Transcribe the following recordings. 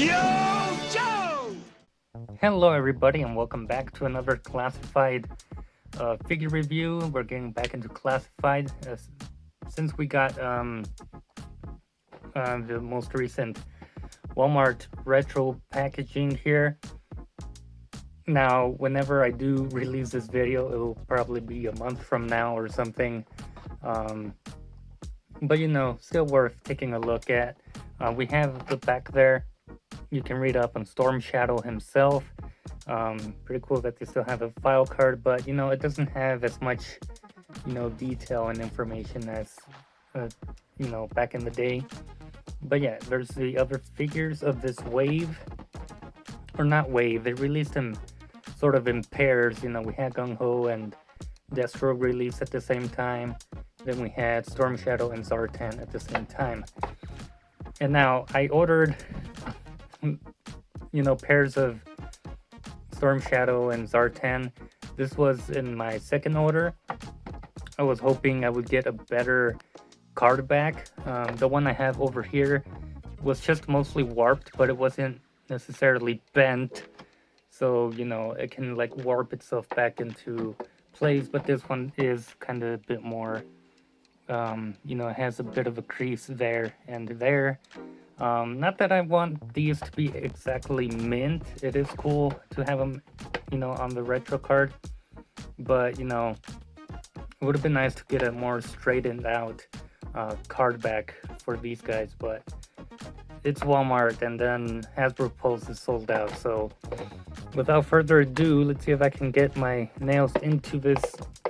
Yo, Joe! Hello everybody and welcome back to another classified figure review. We're getting back into classified since we got the most recent Walmart retro packaging here. Now whenever I do release this video, it'll probably be a month from now or something, but you know, still worth taking a look at. We have the back there. You can read up on Storm Shadow himself. Pretty cool that they still have a file card, but you know, it doesn't have as much, you know, detail and information as, you know, back in the day. But yeah, there's the other figures of this wave, or not wave. They released them sort of in pairs. You know, we had Gung Ho and Destro released at the same time. Then we had Storm Shadow and Zartan at the same time. And now I ordered, you know, pairs of Storm Shadow and Zartan. This was in my second order. I was hoping I would get a better card back. The one I have over here was just mostly warped, but it wasn't necessarily bent. So, you know, it can like warp itself back into place, but this one is kind of a bit more, you know, it has a bit of a crease there and there. Not that I want these to be exactly mint. It is cool to have them, you know, on the RetroCard, but you know, it would have been nice to get a more straightened out card back for these guys, but it's Walmart, and then Hasbro Pulse is sold out. So without further ado, let's see if I can get my nails into this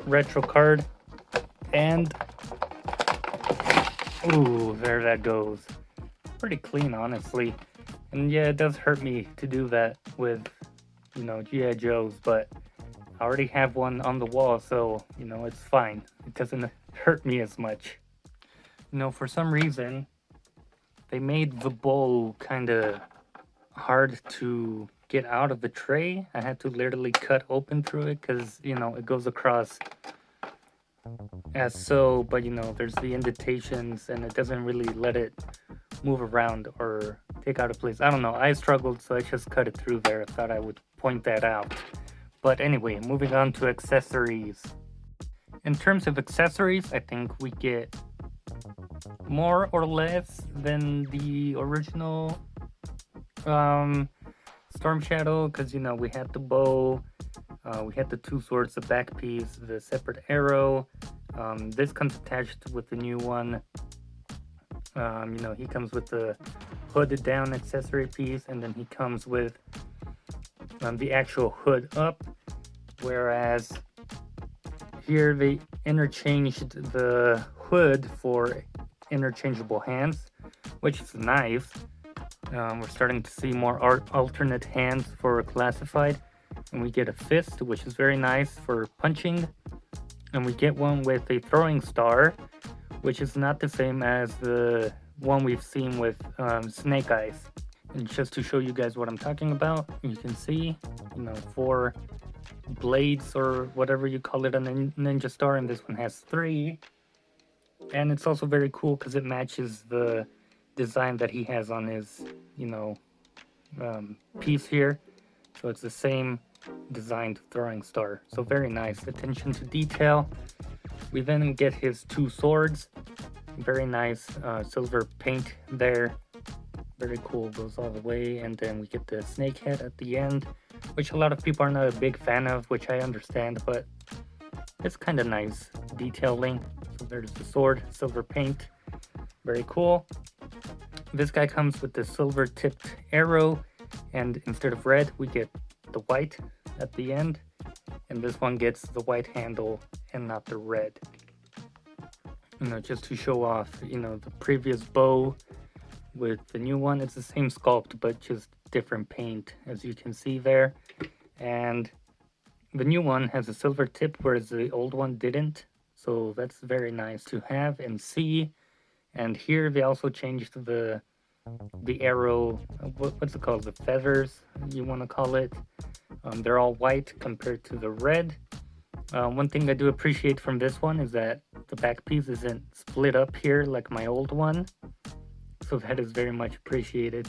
RetroCard. And ooh, there that goes. Pretty clean, honestly. And yeah, it does hurt me to do that with, you know, G.I. Joes, but I already have one on the wall, so, you know, it's fine. It doesn't hurt me as much. You know, for some reason, they made the bowl kind of hard to get out of the tray. I had to literally cut open through it because, you know, it goes across as so, but you know, there's the indentations and it doesn't really let it move around or take out of place. I don't know, I struggled, so I just cut it through there. I thought I would point that out. But anyway, moving on to accessories. In terms of accessories, I think we get more or less than the original Storm Shadow, because you know, we had the bow, we had the two swords, the back piece, the separate arrow. This comes attached with the new one. You know, he comes with the hooded down accessory piece, and then he comes with the actual hood up, whereas here they interchanged the hood for interchangeable hands, which is nice. We're starting to see more alternate hands for classified, and we get a fist, which is very nice for punching, and we get one with a throwing star, which is not the same as the one we've seen with Snake Eyes. And just to show you guys what I'm talking about, you can see, you know, 4 blades or whatever you call it on a ninja star, and this one has 3. And it's also very cool because it matches the design that he has on his, you know, piece here. So it's the same designed throwing star. So very nice. Attention to detail. We then get his 2 swords. Very nice silver paint there. Very cool, goes all the way. And then we get the snake head at the end, which a lot of people are not a big fan of, which I understand, but it's kind of nice detailing. So there's the sword, silver paint. Very cool. This guy comes with the silver tipped arrow, and instead of red, we get the white at the end. And this one gets the white handle and not the red. You know, just to show off, you know, the previous bow with the new one. It's the same sculpt, but just different paint, as you can see there. And the new one has a silver tip, whereas the old one didn't. So that's very nice to have and see. And here they also changed the arrow, what's it called? The feathers, you want to call it. They're all white compared to the red. One thing I do appreciate from this one is that the back piece isn't split up here like my old one. So that is very much appreciated.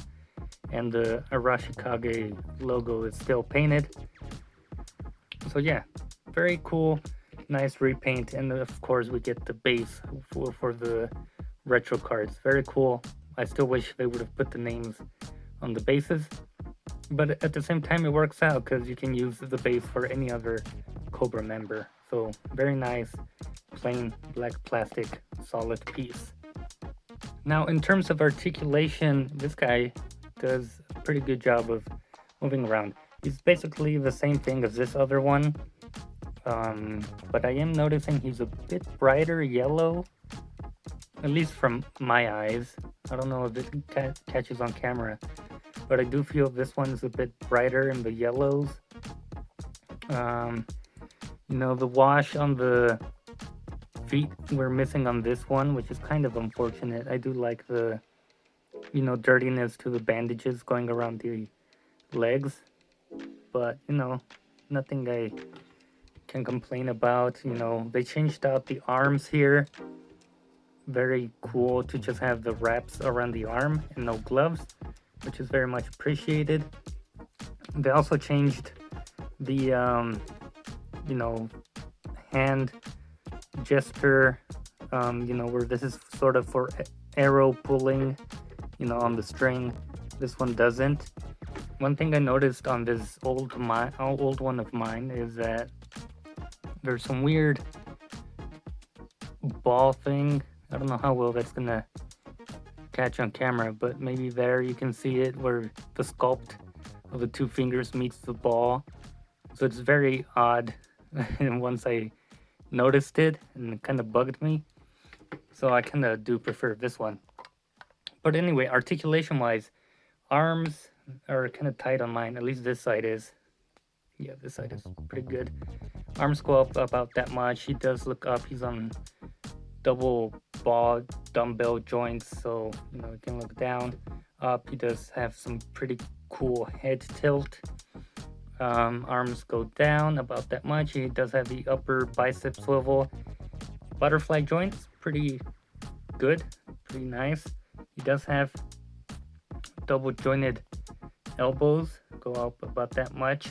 and the Arashikage logo is still painted. So yeah, very cool, nice repaint, and of course we get the base for the retro cards. Very cool. I still wish they would have put the names on the bases, but at the same time it works out because you can use the base for any other Cobra member. So very nice, plain black plastic solid piece. Now in terms of articulation, this guy does a pretty good job of moving around. He's basically the same thing as this other one, but I am noticing he's a bit brighter yellow, at least from my eyes. I don't know if it catches on camera, but I do feel this one's a bit brighter in the yellows. You know, the wash on the feet we're missing on this one, which is kind of unfortunate. I do like the, you know, dirtiness to the bandages going around the legs, but you know, nothing I can complain about. You know, they changed out the arms here. Very cool to just have the wraps around the arm and no gloves, which is very much appreciated. They also changed the you know, hand gesture, you know, where this is sort of for arrow pulling, you know, on the string. This one doesn't. One thing I noticed on this old one of mine is that there's some weird ball thing. I don't know how well that's gonna catch on camera, but maybe there you can see it where the sculpt of the two fingers meets the ball. So it's very odd. And once I noticed it, and it kind of bugged me, so I kind of do prefer this one. But anyway, articulation wise, arms are kind of tight on mine, at least this side is. Yeah, this side is pretty good. Arms go up about that much. He does look up. He's on double ball dumbbell joints, so you know, he can look down, up. He does have some pretty cool head tilt. Arms go down about that much. He does have the upper bicep swivel. Butterfly joints, pretty good, pretty nice. He does have double jointed elbows, go up about that much.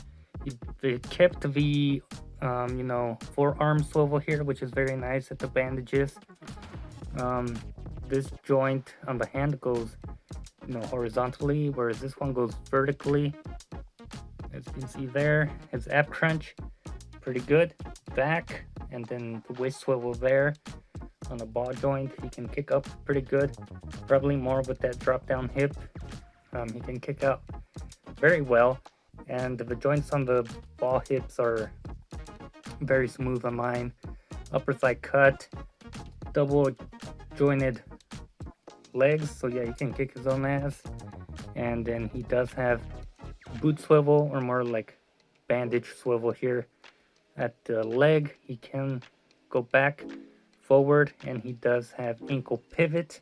They kept the you know, forearm swivel here, which is very nice at the bandages. This joint on the hand goes, you know, horizontally, whereas this one goes vertically. As you can see there, his ab crunch, pretty good. Back, and then the waist swivel there on the ball joint. He can kick up pretty good. Probably more with that drop down hip. He can kick out very well. And the joints on the ball hips are very smooth on mine. Upper thigh cut, double jointed legs. So yeah, he can kick his own ass. And then he does have boot swivel, or more like bandage swivel here at the leg. He can go back, forward, and he does have ankle pivot.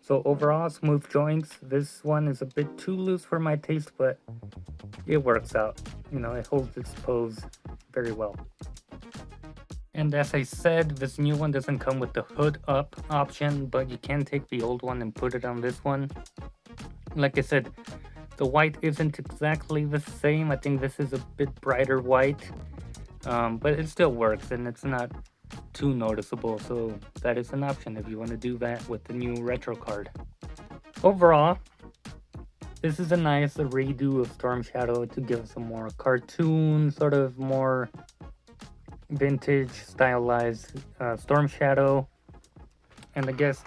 So overall, smooth joints. This one is a bit too loose for my taste, but it works out. You know, it holds its pose very well. And as I said, this new one doesn't come with the hood up option, but you can take the old one and put it on this one. Like I said, the white isn't exactly the same. I think this is a bit brighter white, but it still works and it's not too noticeable. So that is an option if you want to do that with the new RetroCard. Overall, this is a nice redo of Storm Shadow to give some more cartoon, sort of more vintage stylized Storm Shadow. And I guess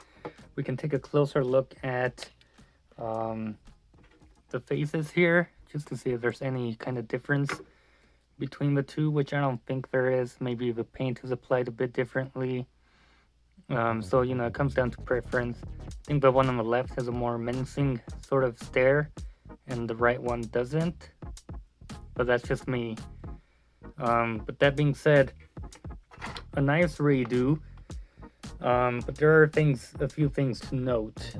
we can take a closer look at the faces here, just to see if there's any kind of difference between the two, which I don't think there is. Maybe the paint is applied a bit differently. So, you know, it comes down to preference. I think the one on the left has a more menacing sort of stare, and the right one doesn't. But that's just me. But that being said, a nice redo. But there are a few things to note.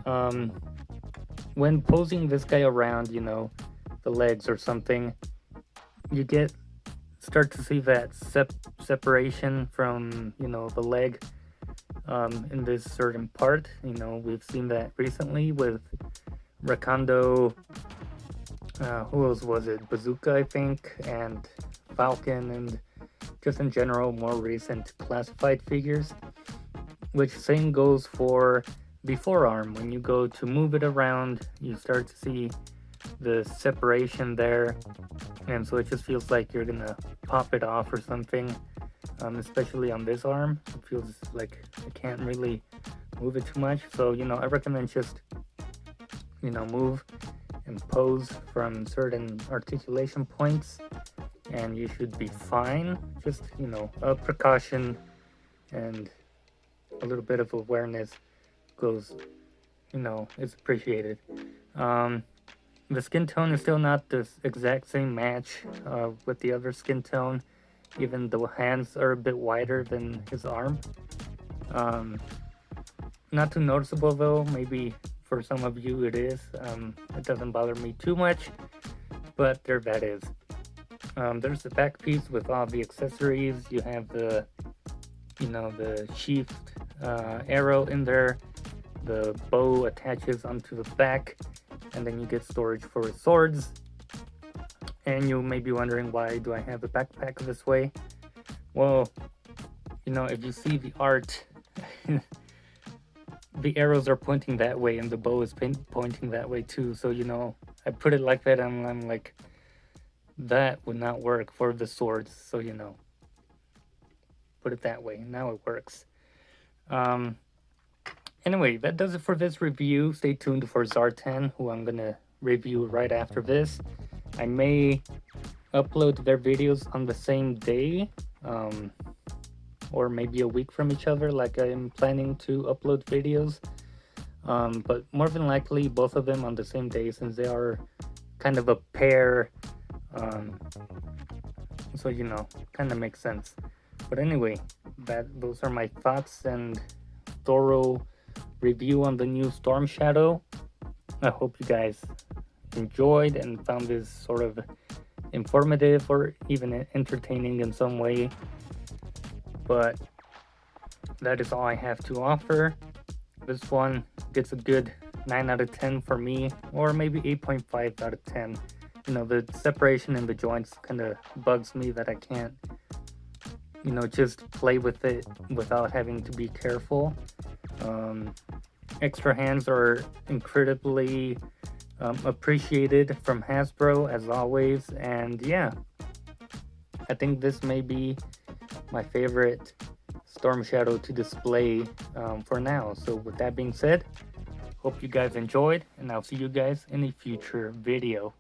When posing this guy around, you know, the legs or something, you start to see that separation from, you know, the leg in this certain part. You know, we've seen that recently with Recondo Who else was it? Bazooka, I think, and Falcon, and just in general, more recent classified figures. Which same goes for the forearm. When you go to move it around, you start to see the separation there, and so it just feels like you're gonna pop it off or something. Especially on this arm, it feels like I can't really move it too much. So I recommend just move and pose from certain articulation points, and you should be fine. Just a precaution and a little bit of awareness goes, is appreciated. The skin tone is still not the exact same match with the other skin tone. Even the hands are a bit wider than his arm. Not too noticeable though. Maybe for some of you it is. It doesn't bother me too much, but there that is. There's the back piece with all the accessories. You have the sheathed arrow in there. The bow attaches onto the back, and then you get storage for swords. And you may be wondering, why do I have a backpack this way? Well, if you see the art, the arrows are pointing that way and the bow is pointing that way too. So, I put it like that, and I'm like, that would not work for the swords. So, put it that way. Now it works. Anyway, that does it for this review. Stay tuned for Zartan, who I'm going to review right after this. I may upload their videos on the same day, or maybe a week from each other, like I'm planning to upload videos. But more than likely, both of them on the same day, since they are kind of a pair. So, kind of makes sense. But anyway, those are my thoughts and thorough review on the new Storm Shadow. I hope you guys enjoyed and found this sort of informative or even entertaining in some way. But that is all I have to offer. This one gets a good 9 out of 10 for me, or maybe 8.5 out of 10. The separation in the joints kind of bugs me, that I can't just play with it without having to be careful. Extra hands are incredibly appreciated from Hasbro, as always. And yeah, I think this may be my favorite Storm Shadow to display for now. So with that being said, hope you guys enjoyed, and I'll see you guys in a future video.